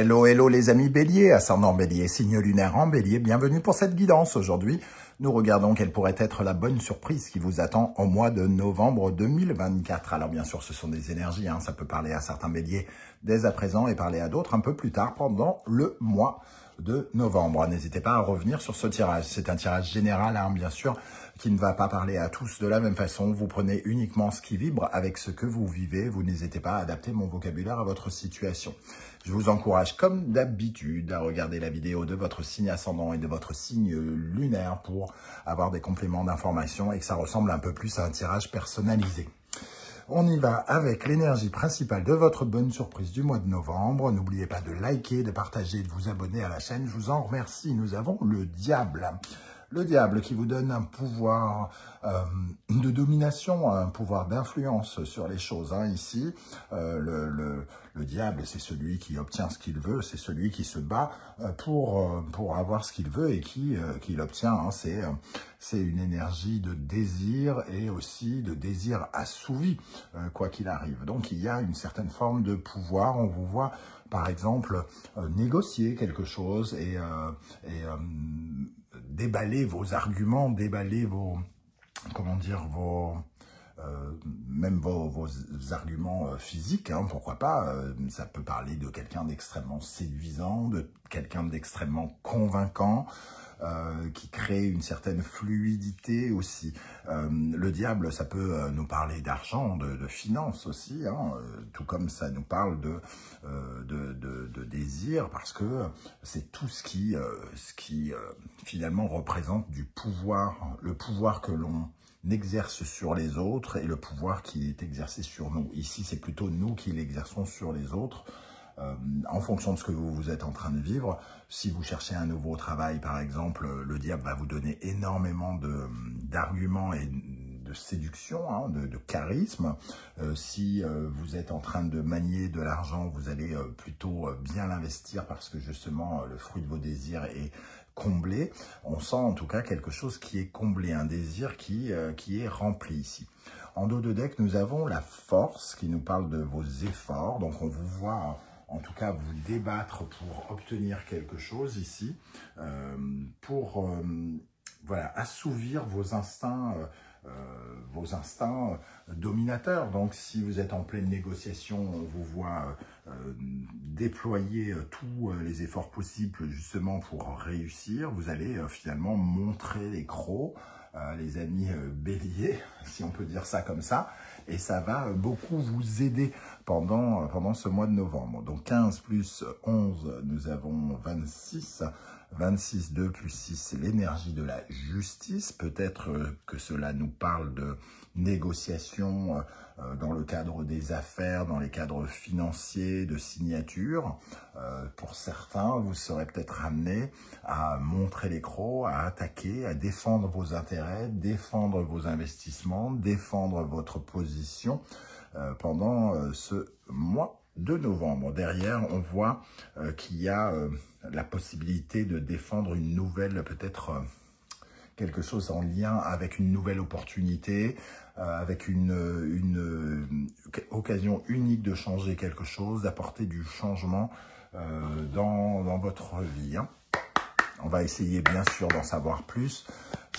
Hello, hello les amis béliers, ascendant bélier, signe lunaire en bélier, bienvenue pour cette guidance. Aujourd'hui, nous regardons quelle pourrait être la bonne surprise qui vous attend au mois de novembre 2024. Alors bien sûr, ce sont des énergies, ça peut parler à certains béliers dès à présent et parler à d'autres un peu plus tard pendant le mois de novembre. N'hésitez pas à revenir sur ce tirage. C'est un tirage général, bien sûr, qui ne va pas parler à tous de la même façon. Vous prenez uniquement ce qui vibre avec ce que vous vivez. Vous n'hésitez pas à adapter mon vocabulaire à votre situation. Je vous encourage, comme d'habitude, à regarder la vidéo de votre signe ascendant et de votre signe lunaire pour avoir des compléments d'information et que ça ressemble un peu plus à un tirage personnalisé. On y va avec l'énergie principale de votre bonne surprise du mois de novembre. N'oubliez pas de liker, de partager, de vous abonner à la chaîne. Je vous en remercie. Nous avons le diable. Le diable qui vous donne un pouvoir de domination, un pouvoir d'influence sur les choses. Ici, le diable, c'est celui qui obtient ce qu'il veut, c'est celui qui se bat pour avoir ce qu'il veut et qui l'obtient. C'est une énergie de désir et aussi de désir assouvi, quoi qu'il arrive. Donc, il y a une certaine forme de pouvoir. On vous voit, par exemple, négocier quelque chose et déballer vos arguments, déballer vos, même vos arguments physiques, pourquoi pas. Ça peut parler de quelqu'un d'extrêmement séduisant, de quelqu'un d'extrêmement convaincant, qui crée une certaine fluidité aussi. Le diable, ça peut nous parler d'argent, de finances aussi, tout comme ça nous parle de désir, parce que c'est tout ce qui finalement représente du pouvoir, le pouvoir que l'on exerce sur les autres et le pouvoir qui est exercé sur nous. Ici, c'est plutôt nous qui l'exerçons sur les autres. En fonction de ce que vous êtes en train de vivre. Si vous cherchez un nouveau travail, par exemple, le diable va vous donner énormément d'arguments et de séduction, de charisme. Si vous êtes en train de manier de l'argent, vous allez plutôt bien l'investir parce que justement, le fruit de vos désirs est comblé. On sent en tout cas quelque chose qui est comblé, un désir qui est rempli ici. En dos de deck, nous avons la force qui nous parle de vos efforts. Donc, on vous voit en tout cas vous débattre pour obtenir quelque chose ici, pour voilà, assouvir vos instincts dominateurs. Donc, si vous êtes en pleine négociation, on vous voit déployer tous les efforts possibles justement pour réussir. Vous allez finalement montrer les crocs, les amis béliers, si on peut dire ça comme ça, et ça va beaucoup vous aider pendant ce mois de novembre. Donc 15 plus 11, nous avons 26. 26, 2 plus 6, l'énergie de la justice. Peut-être que cela nous parle de négociation dans le cadre des affaires, dans les cadres financiers, de signature. Pour certains, vous serez peut-être amené à montrer les crocs, à attaquer, à défendre vos intérêts, défendre vos investissements, défendre votre position pendant ce mois de novembre. Derrière, on voit qu'il y a la possibilité de défendre une nouvelle, peut-être quelque chose en lien avec une nouvelle opportunité, avec une occasion unique de changer quelque chose, d'apporter du changement dans votre vie. On va essayer bien sûr d'en savoir plus.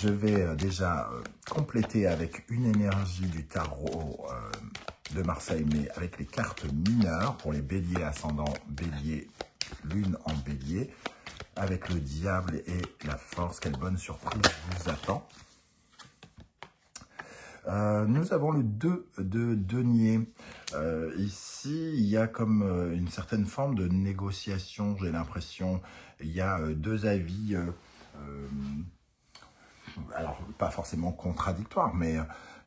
Je vais déjà compléter avec une énergie du tarot de Marseille, mais avec les cartes mineures pour les béliers ascendant bélier, lune en bélier, avec le diable et la force. Quelle bonne surprise vous attend. Nous avons le 2 de denier. Ici, il y a comme une certaine forme de négociation, j'ai l'impression. Il y a deux avis, alors pas forcément contradictoires, mais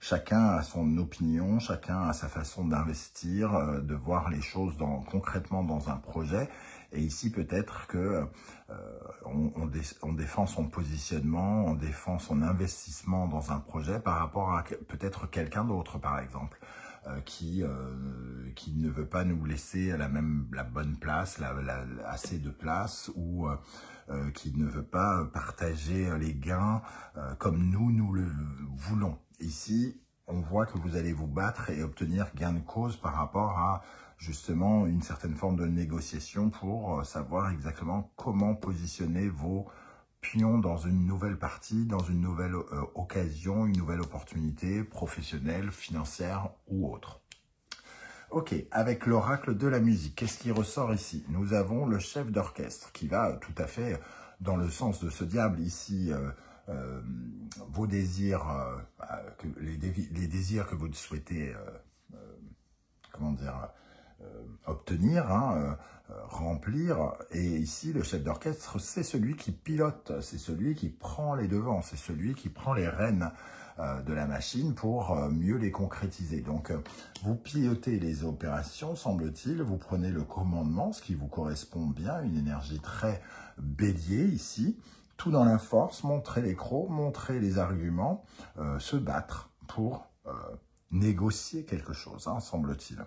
chacun a son opinion, chacun a sa façon d'investir, de voir les choses concrètement dans un projet. Et ici, peut-être que on défend son positionnement, on défend son investissement dans un projet par rapport à peut-être quelqu'un d'autre, par exemple, qui ne veut pas nous laisser la bonne place, assez de place, ou qui ne veut pas partager les gains comme nous le voulons. Ici, on voit que vous allez vous battre et obtenir gain de cause par rapport à justement une certaine forme de négociation pour savoir exactement comment positionner vos pions dans une nouvelle partie, dans une nouvelle occasion, une nouvelle opportunité professionnelle, financière ou autre. Ok, avec l'oracle de la musique, qu'est-ce qui ressort ici? Nous avons le chef d'orchestre qui va tout à fait dans le sens de ce diable ici. Vos désirs, les désirs que vous souhaitez, comment dire, obtenir, hein, remplir. Et ici, le chef d'orchestre, c'est celui qui pilote, c'est celui qui prend les devants, c'est celui qui prend les rênes de la machine pour mieux les concrétiser. Donc, vous pilotez les opérations, semble-t-il, vous prenez le commandement, ce qui vous correspond bien, une énergie très bélier ici, tout dans la force, montrer les crocs, montrer les arguments, se battre pour négocier quelque chose, hein, semble-t-il.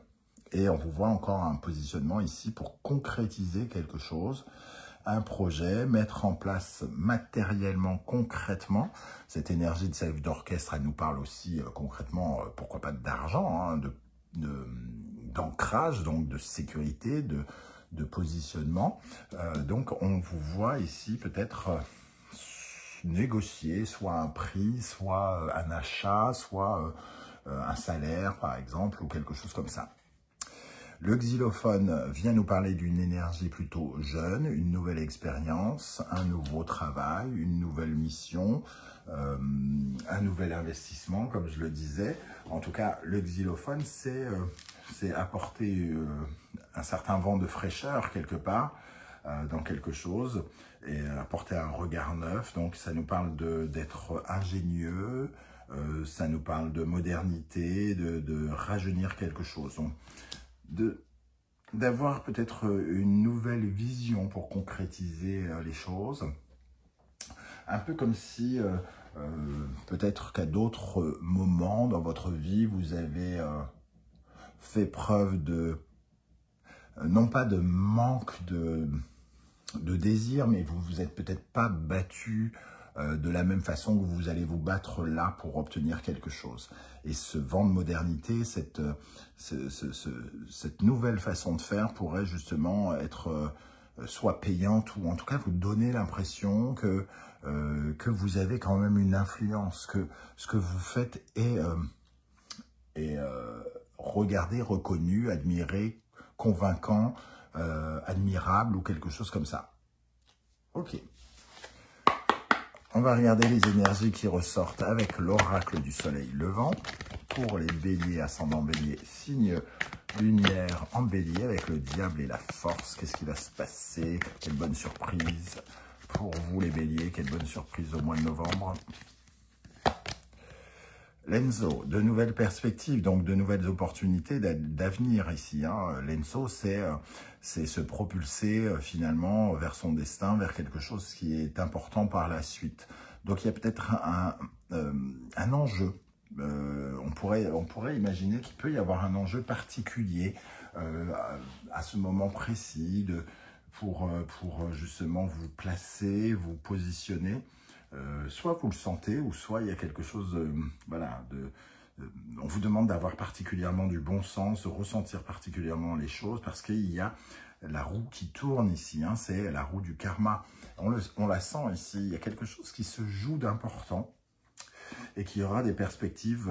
Et on vous voit encore un positionnement ici pour concrétiser quelque chose, un projet, mettre en place matériellement, concrètement. Cette énergie de chef d'orchestre, elle nous parle aussi concrètement, pourquoi pas d'argent, hein, d'ancrage, donc de sécurité, de positionnement. Donc on vous voit ici peut-être négocier soit un prix, soit un achat, soit un salaire par exemple, ou quelque chose comme ça. Le xylophone vient nous parler d'une énergie plutôt jeune, une nouvelle expérience, un nouveau travail, une nouvelle mission, un nouvel investissement, comme je le disais. En tout cas, le xylophone, c'est apporter un certain vent de fraîcheur quelque part dans quelque chose et apporter un regard neuf. Donc, ça nous parle d'être ingénieux, ça nous parle de modernité, de rajeunir quelque chose. Donc, d'avoir peut-être une nouvelle vision pour concrétiser les choses. Un peu comme si, peut-être qu'à d'autres moments dans votre vie, vous avez fait preuve de, non pas de manque de désir, mais vous vous êtes peut-être pas battu de la même façon que vous allez vous battre là pour obtenir quelque chose. Et ce vent de modernité, cette nouvelle façon de faire pourrait justement être soit payante ou en tout cas vous donner l'impression que vous avez quand même une influence, que ce que vous faites est regardé, reconnu, admiré, convaincant, admirable ou quelque chose comme ça. Ok. On va regarder les énergies qui ressortent avec l'oracle du soleil levant. Pour les béliers, ascendant bélier, signe lumière en bélier avec le diable et la force. Qu'est-ce qui va se passer? Quelle bonne surprise pour vous les béliers. Quelle bonne surprise au mois de novembre. L'Enzo, de nouvelles perspectives, donc de nouvelles opportunités d'avenir ici. Hein. L'Enzo, c'est se propulser finalement vers son destin, vers quelque chose qui est important par la suite. Donc il y a peut-être un enjeu. On pourrait imaginer qu'il peut y avoir un enjeu particulier à ce moment précis pour justement vous placer, vous positionner. Soit vous le sentez, ou soit il y a quelque chose, voilà, on vous demande d'avoir particulièrement du bon sens, de ressentir particulièrement les choses, parce qu'il y a la roue qui tourne ici, hein, c'est la roue du karma. On la sent ici, il y a quelque chose qui se joue d'important, et qui aura des perspectives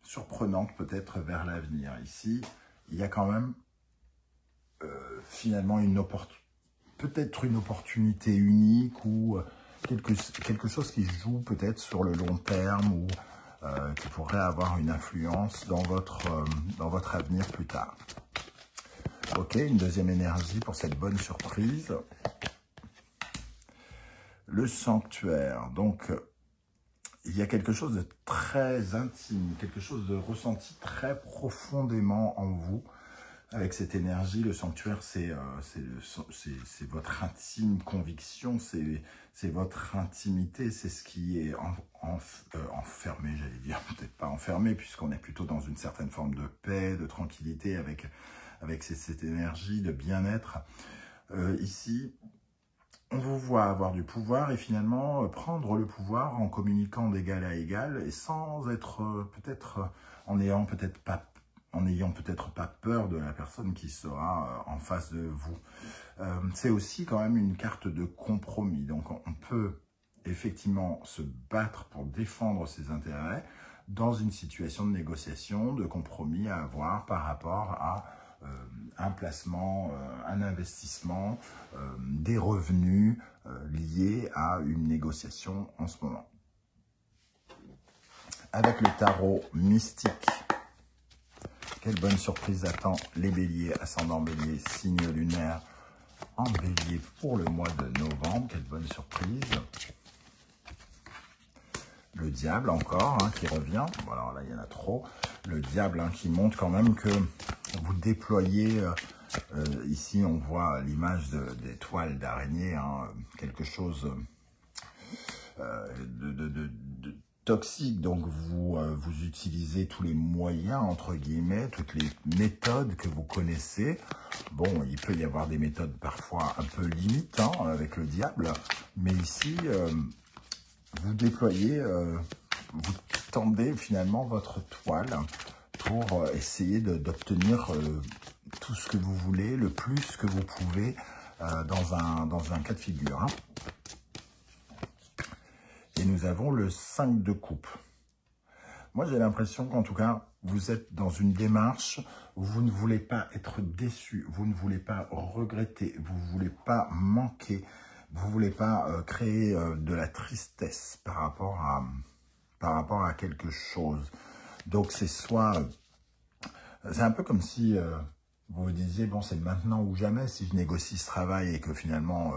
surprenantes peut-être vers l'avenir. Ici, il y a quand même finalement peut-être une opportunité unique, ou quelque chose qui joue peut-être sur le long terme ou qui pourrait avoir une influence dans votre avenir plus tard. Ok, une deuxième énergie pour cette bonne surprise. Le sanctuaire. Donc, il y a quelque chose de très intime, quelque chose de ressenti très profondément en vous. Avec cette énergie, le sanctuaire, c'est votre intime conviction, c'est votre intimité, c'est ce qui est enfermé, j'allais dire, peut-être pas enfermé, puisqu'on est plutôt dans une certaine forme de paix, de tranquillité, avec cette énergie de bien-être. Ici, on vous voit avoir du pouvoir et finalement prendre le pouvoir en communiquant d'égal à égal et sans être peut-être en n'ayant peut-être pas peur de la personne qui sera en face de vous. C'est aussi quand même une carte de compromis. Donc on peut effectivement se battre pour défendre ses intérêts dans une situation de négociation, de compromis à avoir par rapport à un placement, un investissement, des revenus liés à une négociation en ce moment. Avec le tarot mystique, quelle bonne surprise attend les béliers, ascendant bélier, signe lunaire en bélier pour le mois de novembre. Quelle bonne surprise. Le diable encore, hein, qui revient. Voilà, là, il y en a trop. Le diable hein, qui montre quand même que vous déployez, ici on voit l'image des toiles d'araignée, hein, quelque chose de toxique. Donc vous utilisez tous les moyens, entre guillemets, toutes les méthodes que vous connaissez. Bon, il peut y avoir des méthodes parfois un peu limites hein, avec le diable, mais ici... vous déployez, vous tendez finalement votre toile pour essayer d'obtenir tout ce que vous voulez, le plus que vous pouvez dans un cas de figure. Hein. Et nous avons le 5 de coupe. Moi, j'ai l'impression qu'en tout cas, vous êtes dans une démarche où vous ne voulez pas être déçu, vous ne voulez pas regretter, vous ne voulez pas manquer. Vous ne voulez pas créer de la tristesse par rapport à quelque chose. Donc, c'est soit... c'est un peu comme si vous vous disiez, bon, c'est maintenant ou jamais, si je négocie ce travail et que finalement,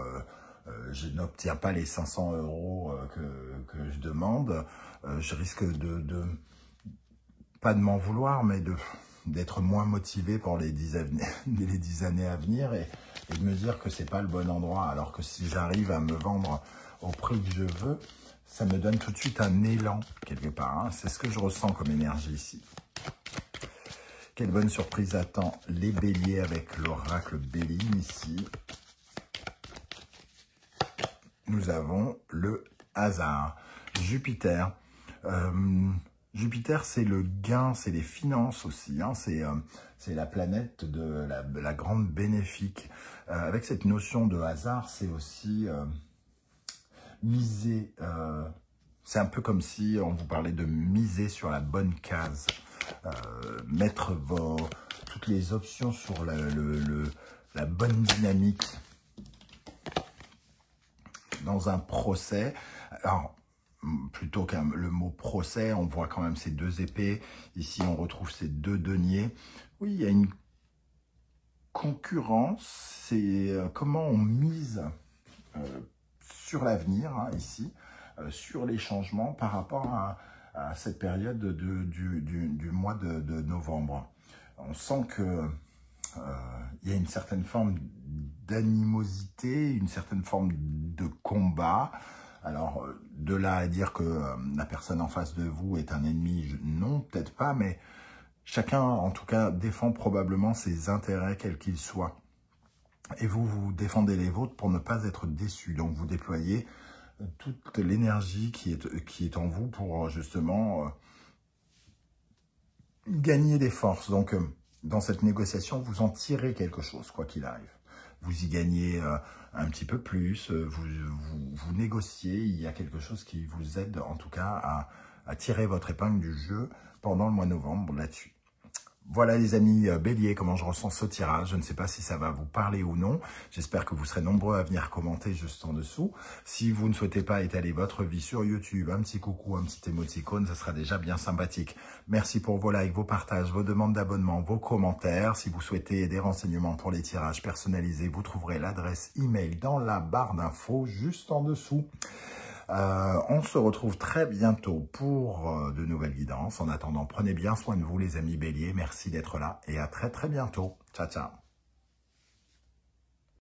je n'obtiens pas les 500 € que je demande, je risque pas de m'en vouloir, mais d'être moins motivé pour les 10 années à venir et de me dire que c'est pas le bon endroit, alors que si j'arrive à me vendre au prix que je veux, ça me donne tout de suite un élan quelque part. Hein. C'est ce que je ressens comme énergie ici. Quelle bonne surprise attend les béliers avec l'oracle Béline ici. Nous avons le hasard. Jupiter. Jupiter, c'est le gain, c'est les finances aussi. Hein, c'est la planète de la grande bénéfique. Avec cette notion de hasard, c'est aussi miser. C'est un peu comme si on vous parlait de miser sur la bonne case. Mettre toutes les options sur la bonne dynamique dans un procès. Alors, plutôt que le mot procès, on voit quand même ces deux épées. Ici, on retrouve ces deux deniers. Oui, il y a une concurrence. C'est comment on mise sur l'avenir, hein, ici, sur les changements par rapport à cette période du mois de novembre. On sent que il y a une certaine forme d'animosité, une certaine forme de combat. Alors, de là à dire que la personne en face de vous est un ennemi, non, peut-être pas, mais chacun, en tout cas, défend probablement ses intérêts, quels qu'ils soient. Et vous défendez les vôtres pour ne pas être déçu. Donc, vous déployez toute l'énergie qui est en vous pour, justement, gagner des forces. Donc, dans cette négociation, vous en tirez quelque chose, quoi qu'il arrive. Vous y gagnez un petit peu plus, vous négociez, il y a quelque chose qui vous aide en tout cas à tirer votre épingle du jeu pendant le mois de novembre là-dessus. Voilà les amis béliers, comment je ressens ce tirage. Je ne sais pas si ça va vous parler ou non. J'espère que vous serez nombreux à venir commenter juste en dessous. Si vous ne souhaitez pas étaler votre vie sur YouTube, un petit coucou, un petit émoticône, ça sera déjà bien sympathique. Merci pour vos likes, vos partages, vos demandes d'abonnement, vos commentaires. Si vous souhaitez des renseignements pour les tirages personnalisés, vous trouverez l'adresse email dans la barre d'infos juste en dessous. On se retrouve très bientôt pour de nouvelles guidances. En attendant, prenez bien soin de vous les amis béliers. Merci d'être là et à très bientôt. Ciao, ciao.